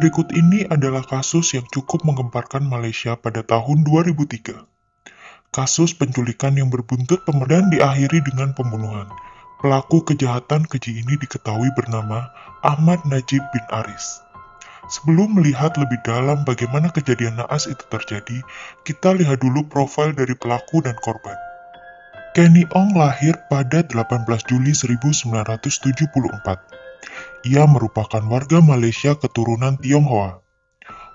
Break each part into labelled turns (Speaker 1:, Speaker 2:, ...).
Speaker 1: Berikut ini adalah kasus yang cukup menggemparkan Malaysia pada tahun 2003. Kasus penculikan yang berbuntut dan diakhiri dengan pembunuhan. Pelaku kejahatan keji ini diketahui bernama Ahmad Najib bin Aris. Sebelum melihat lebih dalam bagaimana kejadian naas itu terjadi, kita lihat dulu profil dari pelaku dan korban. Kenny Ong lahir pada 18 Juli 1974. Ia merupakan warga Malaysia keturunan Tionghoa.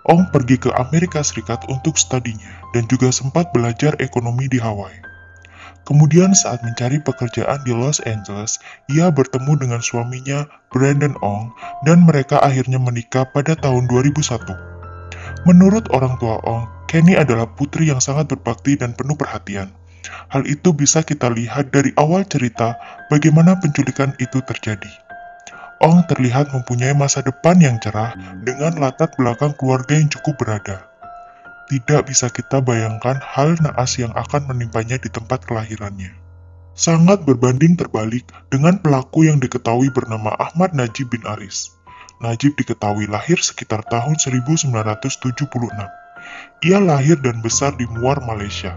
Speaker 1: Ong pergi ke Amerika Serikat untuk studinya dan juga sempat belajar ekonomi di Hawaii. Kemudian saat mencari pekerjaan di Los Angeles, ia bertemu dengan suaminya Brandon Ong dan mereka akhirnya menikah pada tahun 2001. Menurut orang tua Ong, Kenny adalah putri yang sangat berbakti dan penuh perhatian. Hal itu bisa kita lihat dari awal cerita bagaimana penculikan itu terjadi. Ong terlihat mempunyai masa depan yang cerah dengan latar belakang keluarga yang cukup berada. Tidak bisa kita bayangkan hal naas yang akan menimpanya di tempat kelahirannya. Sangat berbanding terbalik dengan pelaku yang diketahui bernama Ahmad Najib bin Aris. Najib diketahui lahir sekitar tahun 1976. Ia lahir dan besar di Muar, Malaysia.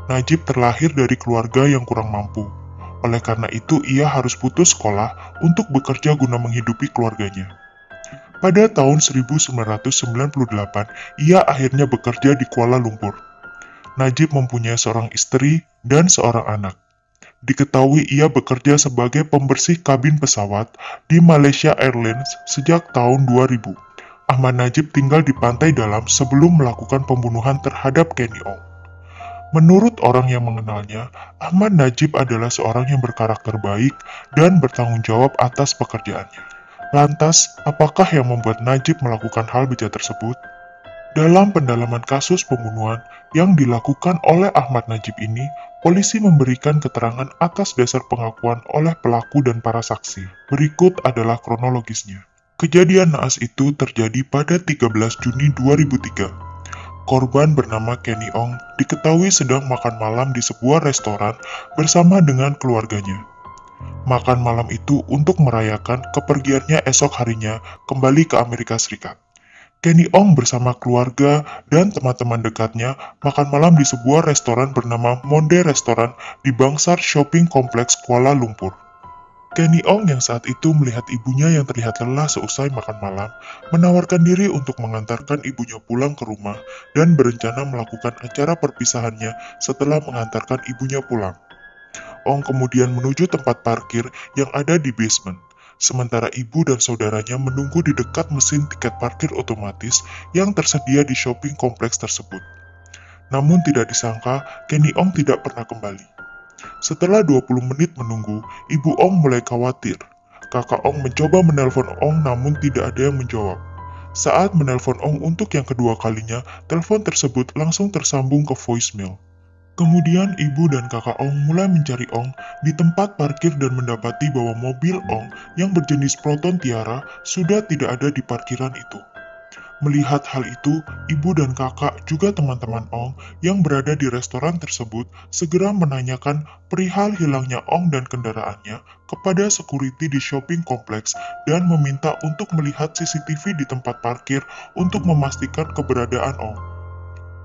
Speaker 1: Najib terlahir dari keluarga yang kurang mampu. Oleh karena itu, ia harus putus sekolah untuk bekerja guna menghidupi keluarganya. Pada tahun 1998, ia akhirnya bekerja di Kuala Lumpur. Najib mempunyai seorang istri dan seorang anak. Diketahui ia bekerja sebagai pembersih kabin pesawat di Malaysia Airlines sejak tahun 2000. Ahmad Najib tinggal di Pantai Dalam sebelum melakukan pembunuhan terhadap Kenny Ong. Menurut orang yang mengenalnya, Ahmad Najib adalah seorang yang berkarakter baik dan bertanggung jawab atas pekerjaannya. Lantas, apakah yang membuat Najib melakukan hal bejat tersebut? Dalam pendalaman kasus pembunuhan yang dilakukan oleh Ahmad Najib ini, polisi memberikan keterangan atas dasar pengakuan oleh pelaku dan para saksi. Berikut adalah kronologisnya. Kejadian naas itu terjadi pada 13 Juni 2003. Korban bernama Kenny Ong diketahui sedang makan malam di sebuah restoran bersama dengan keluarganya. Makan malam itu untuk merayakan kepergiannya esok harinya kembali ke Amerika Serikat. Kenny Ong bersama keluarga dan teman-teman dekatnya makan malam di sebuah restoran bernama Monde Restaurant di Bangsar Shopping Complex Kuala Lumpur. Kenny Ong yang saat itu melihat ibunya yang terlihat lelah seusai makan malam, menawarkan diri untuk mengantarkan ibunya pulang ke rumah dan berencana melakukan acara perpisahannya setelah mengantarkan ibunya pulang. Ong kemudian menuju tempat parkir yang ada di basement, sementara ibu dan saudaranya menunggu di dekat mesin tiket parkir otomatis yang tersedia di shopping kompleks tersebut. Namun tidak disangka, Kenny Ong tidak pernah kembali. Setelah 20 menit menunggu, ibu Ong mulai khawatir. Kakak Ong mencoba menelpon Ong namun tidak ada yang menjawab. Saat menelpon Ong untuk yang kedua kalinya, telepon tersebut langsung tersambung ke voicemail. Kemudian ibu dan kakak Ong mulai mencari Ong di tempat parkir dan mendapati bahwa mobil Ong yang berjenis Proton Tiara sudah tidak ada di parkiran itu. Melihat hal itu, ibu dan kakak juga teman-teman Ong yang berada di restoran tersebut segera menanyakan perihal hilangnya Ong dan kendaraannya kepada security di shopping kompleks dan meminta untuk melihat CCTV di tempat parkir untuk memastikan keberadaan Ong.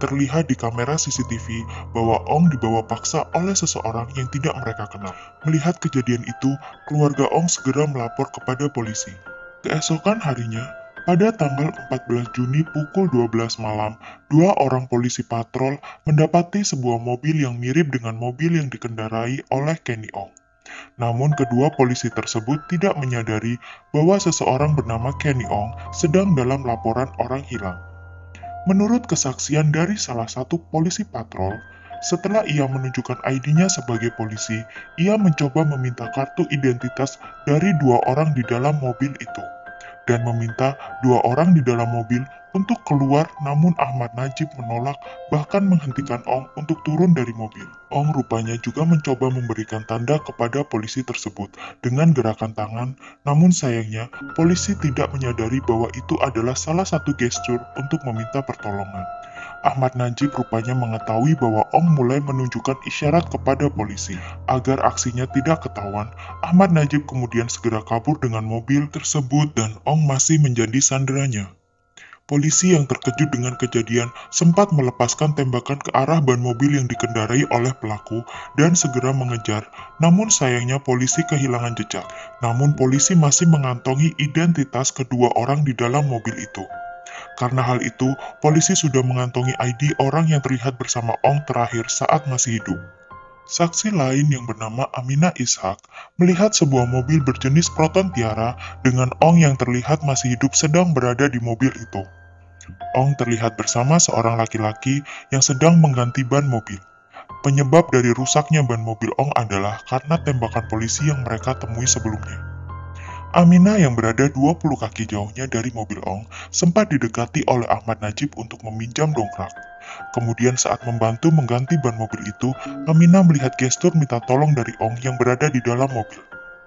Speaker 1: Terlihat di kamera CCTV bahwa Ong dibawa paksa oleh seseorang yang tidak mereka kenal. Melihat kejadian itu, keluarga Ong segera melapor kepada polisi. Keesokan harinya, pada tanggal 14 Juni pukul 12 malam, dua orang polisi patrol mendapati sebuah mobil yang mirip dengan mobil yang dikendarai oleh Kenny Ong. Namun kedua polisi tersebut tidak menyadari bahwa seseorang bernama Kenny Ong sedang dalam laporan orang hilang. Menurut kesaksian dari salah satu polisi patrol, setelah ia menunjukkan ID-nya sebagai polisi, ia mencoba meminta kartu identitas dari dua orang di dalam mobil itu dan meminta dua orang di dalam mobil untuk keluar, namun Ahmad Najib menolak bahkan menghentikan Ong untuk turun dari mobil. Ong rupanya juga mencoba memberikan tanda kepada polisi tersebut dengan gerakan tangan, namun sayangnya polisi tidak menyadari bahwa itu adalah salah satu gestur untuk meminta pertolongan. Ahmad Najib rupanya mengetahui bahwa Ong mulai menunjukkan isyarat kepada polisi. Agar aksinya tidak ketahuan, Ahmad Najib kemudian segera kabur dengan mobil tersebut dan Ong masih menjadi sanderanya. Polisi yang terkejut dengan kejadian sempat melepaskan tembakan ke arah ban mobil yang dikendarai oleh pelaku dan segera mengejar, namun sayangnya polisi kehilangan jejak. Namun polisi masih mengantongi identitas kedua orang di dalam mobil itu. Karena hal itu, polisi sudah mengantongi ID orang yang terlihat bersama Ong terakhir saat masih hidup. Saksi lain yang bernama Aminah Ishak melihat sebuah mobil berjenis Proton Tiara dengan Ong yang terlihat masih hidup sedang berada di mobil itu. Ong terlihat bersama seorang laki-laki yang sedang mengganti ban mobil. Penyebab dari rusaknya ban mobil Ong adalah karena tembakan polisi yang mereka temui sebelumnya. Aminah yang berada 20 kaki jauhnya dari mobil Ong sempat didekati oleh Ahmad Najib untuk meminjam dongkrak. Kemudian saat membantu mengganti ban mobil itu, Aminah melihat gestur minta tolong dari Ong yang berada di dalam mobil.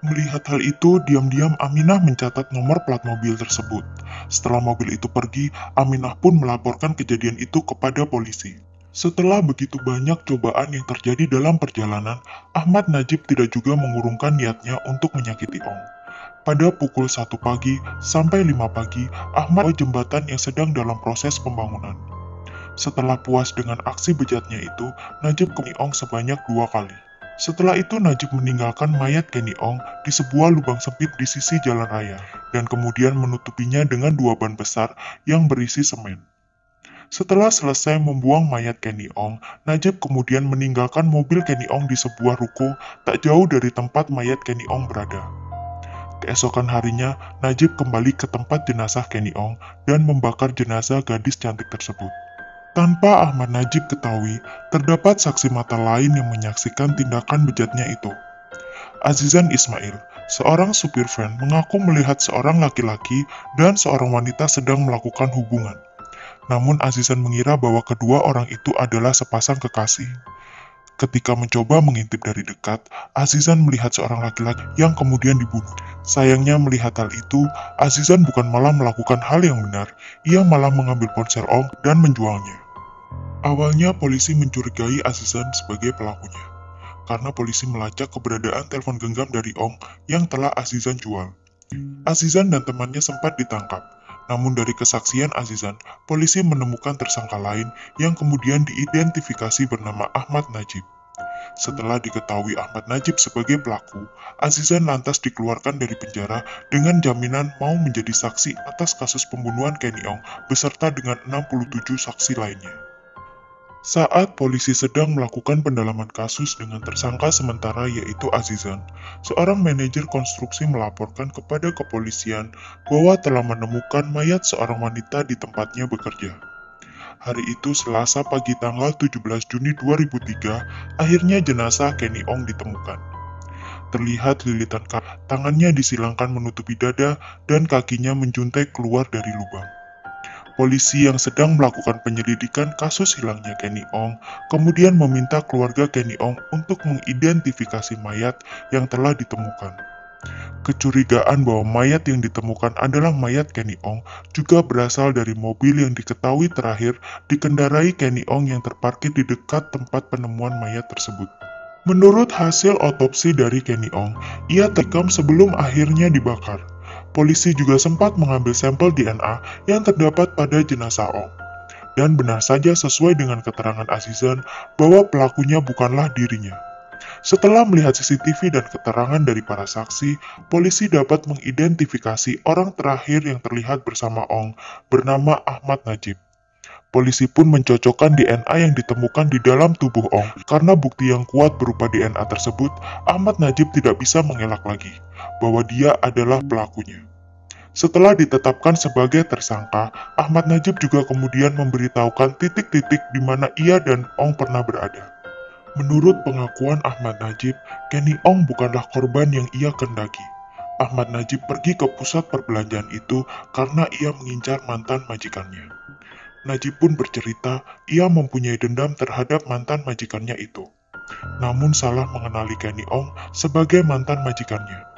Speaker 1: Melihat hal itu, diam-diam Aminah mencatat nomor plat mobil tersebut. Setelah mobil itu pergi, Aminah pun melaporkan kejadian itu kepada polisi. Setelah begitu banyak cobaan yang terjadi dalam perjalanan, Ahmad Najib tidak juga mengurungkan niatnya untuk menyakiti Ong. Pada pukul 1 pagi sampai 5 pagi, Ahmad melalui jembatan yang sedang dalam proses pembangunan. Setelah puas dengan aksi bejatnya itu, Najib Kenny Ong sebanyak 2 kali. Setelah itu Najib meninggalkan mayat Kenny Ong di sebuah lubang sempit di sisi jalan raya, dan kemudian menutupinya dengan 2 ban besar yang berisi semen. Setelah selesai membuang mayat Kenny Ong, Najib kemudian meninggalkan mobil Kenny Ong di sebuah ruko tak jauh dari tempat mayat Kenny Ong berada. Keesokan harinya, Najib kembali ke tempat jenazah Kenny Ong dan membakar jenazah gadis cantik tersebut. Tanpa Ahmad Najib ketahui, terdapat saksi mata lain yang menyaksikan tindakan bejatnya itu. Azizan Ismail, seorang supir van, mengaku melihat seorang laki-laki dan seorang wanita sedang melakukan hubungan. Namun Azizan mengira bahwa kedua orang itu adalah sepasang kekasih. Ketika mencoba mengintip dari dekat, Azizan melihat seorang laki-laki yang kemudian dibunuh. Sayangnya melihat hal itu, Azizan bukan malah melakukan hal yang benar, ia malah mengambil ponsel Ong dan menjualnya. Awalnya polisi mencurigai Azizan sebagai pelakunya, karena polisi melacak keberadaan telepon genggam dari Ong yang telah Azizan jual. Azizan dan temannya sempat ditangkap, namun dari kesaksian Azizan, polisi menemukan tersangka lain yang kemudian diidentifikasi bernama Ahmad Najib. Setelah diketahui Ahmad Najib sebagai pelaku, Azizan lantas dikeluarkan dari penjara dengan jaminan mau menjadi saksi atas kasus pembunuhan Kenny Ong beserta dengan 67 saksi lainnya. Saat polisi sedang melakukan pendalaman kasus dengan tersangka sementara yaitu Azizan, seorang manajer konstruksi melaporkan kepada kepolisian bahwa telah menemukan mayat seorang wanita di tempatnya bekerja. Hari itu Selasa pagi tanggal 17 Juni 2003, akhirnya jenazah Kenny Ong ditemukan. Terlihat lilitan tangannya disilangkan menutupi dada dan kakinya menjuntai keluar dari lubang. Polisi yang sedang melakukan penyelidikan kasus hilangnya Kenny Ong kemudian meminta keluarga Kenny Ong untuk mengidentifikasi mayat yang telah ditemukan. Kecurigaan bahwa mayat yang ditemukan adalah mayat Kenny Ong juga berasal dari mobil yang diketahui terakhir dikendarai Kenny Ong yang terparkir di dekat tempat penemuan mayat tersebut. Menurut hasil otopsi dari Kenny Ong, ia terkam sebelum akhirnya dibakar. Polisi juga sempat mengambil sampel DNA yang terdapat pada jenazah Ong. Dan benar saja sesuai dengan keterangan Azizan bahwa pelakunya bukanlah dirinya. Setelah melihat CCTV dan keterangan dari para saksi, polisi dapat mengidentifikasi orang terakhir yang terlihat bersama Ong bernama Ahmad Najib. Polisi pun mencocokkan DNA yang ditemukan di dalam tubuh Ong. Karena bukti yang kuat berupa DNA tersebut, Ahmad Najib tidak bisa mengelak lagi bahwa dia adalah pelakunya. Setelah ditetapkan sebagai tersangka, Ahmad Najib juga kemudian memberitahukan titik-titik di mana ia dan Ong pernah berada. Menurut pengakuan Ahmad Najib, Kenny Ong bukanlah korban yang ia kendaki. Ahmad Najib pergi ke pusat perbelanjaan itu karena ia mengincar mantan majikannya. Najib pun bercerita ia mempunyai dendam terhadap mantan majikannya itu, namun salah mengenali Kenny Ong sebagai mantan majikannya.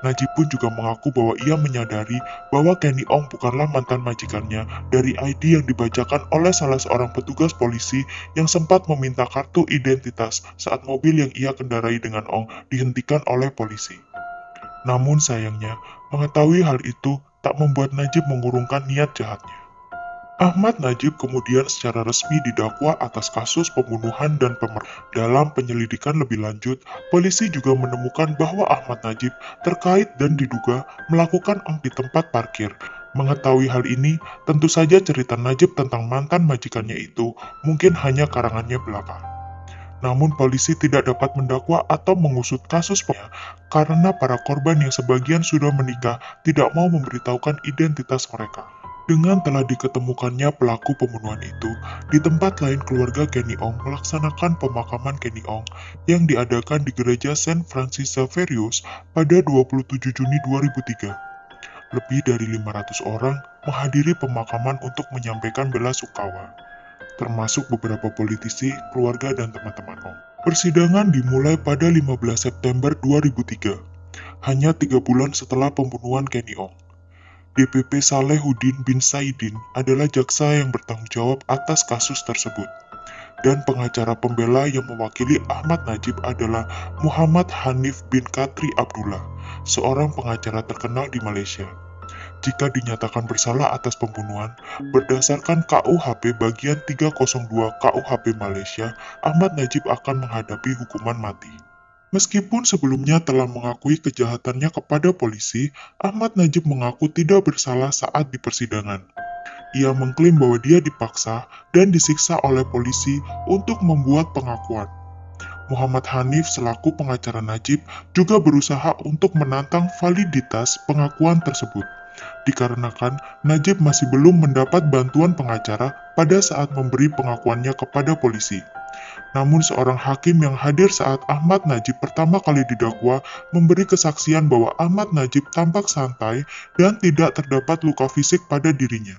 Speaker 1: Najib pun juga mengaku bahwa ia menyadari bahwa Kenny Ong bukanlah mantan majikannya dari ID yang dibacakan oleh salah seorang petugas polisi yang sempat meminta kartu identitas saat mobil yang ia kendarai dengan Ong dihentikan oleh polisi. Namun sayangnya, mengetahui hal itu tak membuat Najib mengurungkan niat jahatnya. Ahmad Najib kemudian secara resmi didakwa atas kasus pembunuhan dan pemerkosaan. Dalam penyelidikan lebih lanjut, polisi juga menemukan bahwa Ahmad Najib terkait dan diduga melakukan di tempat parkir. Mengetahui hal ini, tentu saja cerita Najib tentang mantan majikannya itu mungkin hanya karangannya belaka. Namun polisi tidak dapat mendakwa atau mengusut kasus karena para korban yang sebagian sudah menikah tidak mau memberitahukan identitas mereka. Dengan telah diketemukannya pelaku pembunuhan itu, di tempat lain keluarga Kenny Ong melaksanakan pemakaman Kenny Ong yang diadakan di gereja Saint Francis Xaverius pada 27 Juni 2003. Lebih dari 500 orang menghadiri pemakaman untuk menyampaikan belasungkawa, termasuk beberapa politisi, keluarga, dan teman-teman Ong. Persidangan dimulai pada 15 September 2003, hanya 3 bulan setelah pembunuhan Kenny Ong. DPP Salehuddin bin Saidin adalah jaksa yang bertanggung jawab atas kasus tersebut. Dan pengacara pembela yang mewakili Ahmad Najib adalah Muhammad Hanif bin Katri Abdullah, seorang pengacara terkenal di Malaysia. Jika dinyatakan bersalah atas pembunuhan, berdasarkan KUHP bagian 302 KUHP Malaysia, Ahmad Najib akan menghadapi hukuman mati. Meskipun sebelumnya telah mengakui kejahatannya kepada polisi, Ahmad Najib mengaku tidak bersalah saat di persidangan. Ia mengklaim bahwa dia dipaksa dan disiksa oleh polisi untuk membuat pengakuan. Muhammad Hanif selaku pengacara Najib juga berusaha untuk menantang validitas pengakuan tersebut, dikarenakan Najib masih belum mendapat bantuan pengacara pada saat memberi pengakuannya kepada polisi. Namun seorang hakim yang hadir saat Ahmad Najib pertama kali didakwa memberi kesaksian bahwa Ahmad Najib tampak santai dan tidak terdapat luka fisik pada dirinya,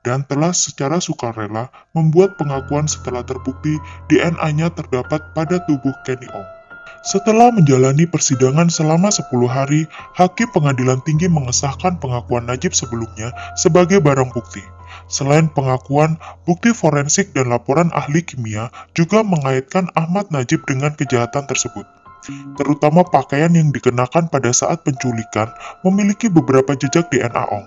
Speaker 1: dan telah secara sukarela membuat pengakuan setelah terbukti DNA-nya terdapat pada tubuh Kenny Ong. Setelah menjalani persidangan selama 10 hari, Hakim Pengadilan Tinggi mengesahkan pengakuan Najib sebelumnya sebagai barang bukti. Selain pengakuan, bukti forensik dan laporan ahli kimia juga mengaitkan Ahmad Najib dengan kejahatan tersebut. Terutama pakaian yang dikenakan pada saat penculikan memiliki beberapa jejak DNA Ong.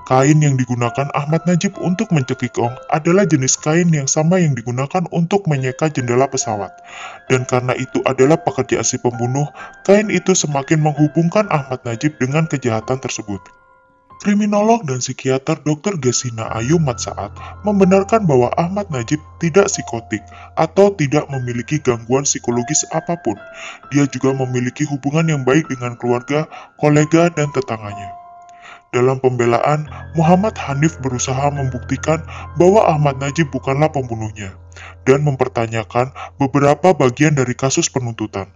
Speaker 1: Kain yang digunakan Ahmad Najib untuk mencekik Ong adalah jenis kain yang sama yang digunakan untuk menyeka jendela pesawat. Dan karena itu adalah pekerjaan si pembunuh, kain itu semakin menghubungkan Ahmad Najib dengan kejahatan tersebut. Kriminolog dan psikiater Dr. Gesina Ayu Matsaat membenarkan bahwa Ahmad Najib tidak psikotik atau tidak memiliki gangguan psikologis apapun. Dia juga memiliki hubungan yang baik dengan keluarga, kolega, dan tetangganya. Dalam pembelaan, Muhammad Hanif berusaha membuktikan bahwa Ahmad Najib bukanlah pembunuhnya dan mempertanyakan beberapa bagian dari kasus penuntutan.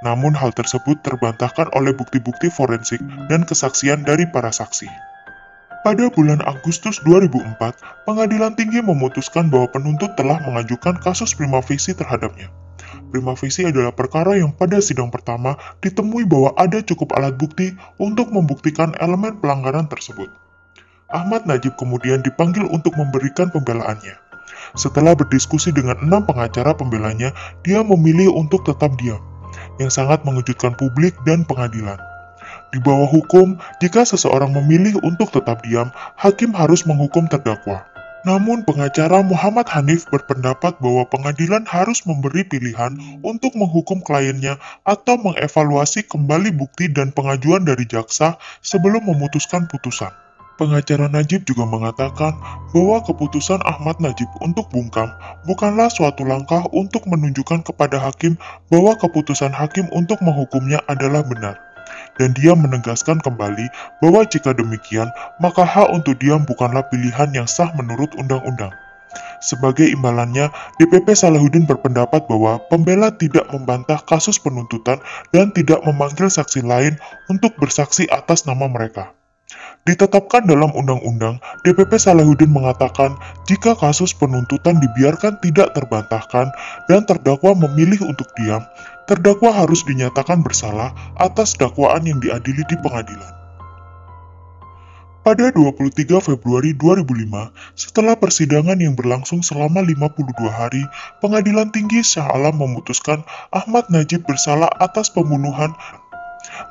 Speaker 1: Namun hal tersebut terbantahkan oleh bukti-bukti forensik dan kesaksian dari para saksi. Pada bulan Agustus 2004, Pengadilan Tinggi memutuskan bahwa penuntut telah mengajukan kasus prima facie terhadapnya. Prima facie adalah perkara yang pada sidang pertama ditemui bahwa ada cukup alat bukti untuk membuktikan elemen pelanggaran tersebut. Ahmad Najib kemudian dipanggil untuk memberikan pembelaannya. Setelah berdiskusi dengan 6 pengacara pembelanya, dia memilih untuk tetap diam, yang sangat mengejutkan publik dan pengadilan. Di bawah hukum, jika seseorang memilih untuk tetap diam, hakim harus menghukum terdakwa. Namun pengacara Muhammad Hanif berpendapat bahwa pengadilan harus memberi pilihan untuk menghukum kliennya atau mengevaluasi kembali bukti dan pengajuan dari jaksa sebelum memutuskan putusan. Pengacara Najib juga mengatakan bahwa keputusan Ahmad Najib untuk bungkam bukanlah suatu langkah untuk menunjukkan kepada hakim bahwa keputusan hakim untuk menghukumnya adalah benar. Dan dia menegaskan kembali bahwa jika demikian, maka hak untuk diam bukanlah pilihan yang sah menurut undang-undang. Sebagai imbalannya, DPP Salehuddin berpendapat bahwa pembela tidak membantah kasus penuntutan dan tidak memanggil saksi lain untuk bersaksi atas nama mereka. Ditetapkan dalam undang-undang, DPP Salehuddin mengatakan jika kasus penuntutan dibiarkan tidak terbantahkan dan terdakwa memilih untuk diam, terdakwa harus dinyatakan bersalah atas dakwaan yang diadili di pengadilan. Pada 23 Februari 2005, setelah persidangan yang berlangsung selama 52 hari, Pengadilan Tinggi Shah Alam memutuskan Ahmad Najib bersalah atas pembunuhan.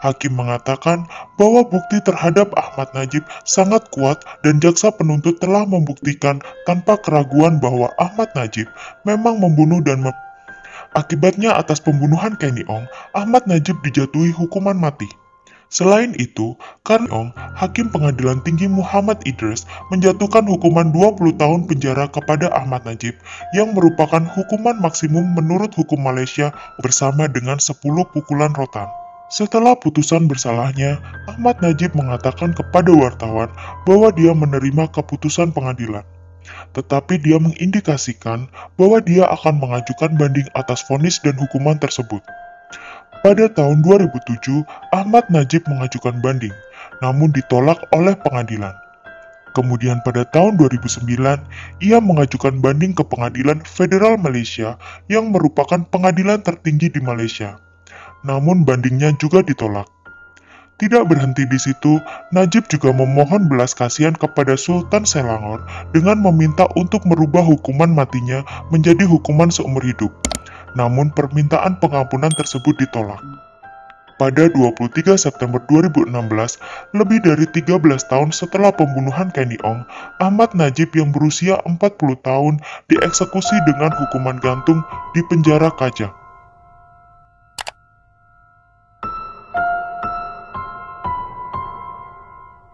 Speaker 1: Hakim mengatakan bahwa bukti terhadap Ahmad Najib sangat kuat dan jaksa penuntut telah membuktikan tanpa keraguan bahwa Ahmad Najib memang membunuh akibatnya atas pembunuhan Kenny Ong, Ahmad Najib dijatuhi hukuman mati. Selain itu, karena Ong, Hakim Pengadilan Tinggi Muhammad Idris menjatuhkan hukuman 20 tahun penjara kepada Ahmad Najib yang merupakan hukuman maksimum menurut hukum Malaysia bersama dengan 10 pukulan rotan. Setelah putusan bersalahnya, Ahmad Najib mengatakan kepada wartawan bahwa dia menerima keputusan pengadilan. Tetapi dia mengindikasikan bahwa dia akan mengajukan banding atas vonis dan hukuman tersebut. Pada tahun 2007, Ahmad Najib mengajukan banding, namun ditolak oleh pengadilan. Kemudian pada tahun 2009, ia mengajukan banding ke Pengadilan Federal Malaysia yang merupakan pengadilan tertinggi di Malaysia. Namun bandingnya juga ditolak. Tidak berhenti di situ, Najib juga memohon belas kasihan kepada Sultan Selangor dengan meminta untuk merubah hukuman matinya menjadi hukuman seumur hidup. Namun permintaan pengampunan tersebut ditolak. Pada 23 September 2016, lebih dari 13 tahun setelah pembunuhan Kenny Ong, Ahmad Najib yang berusia 40 tahun dieksekusi dengan hukuman gantung di penjara Kajang.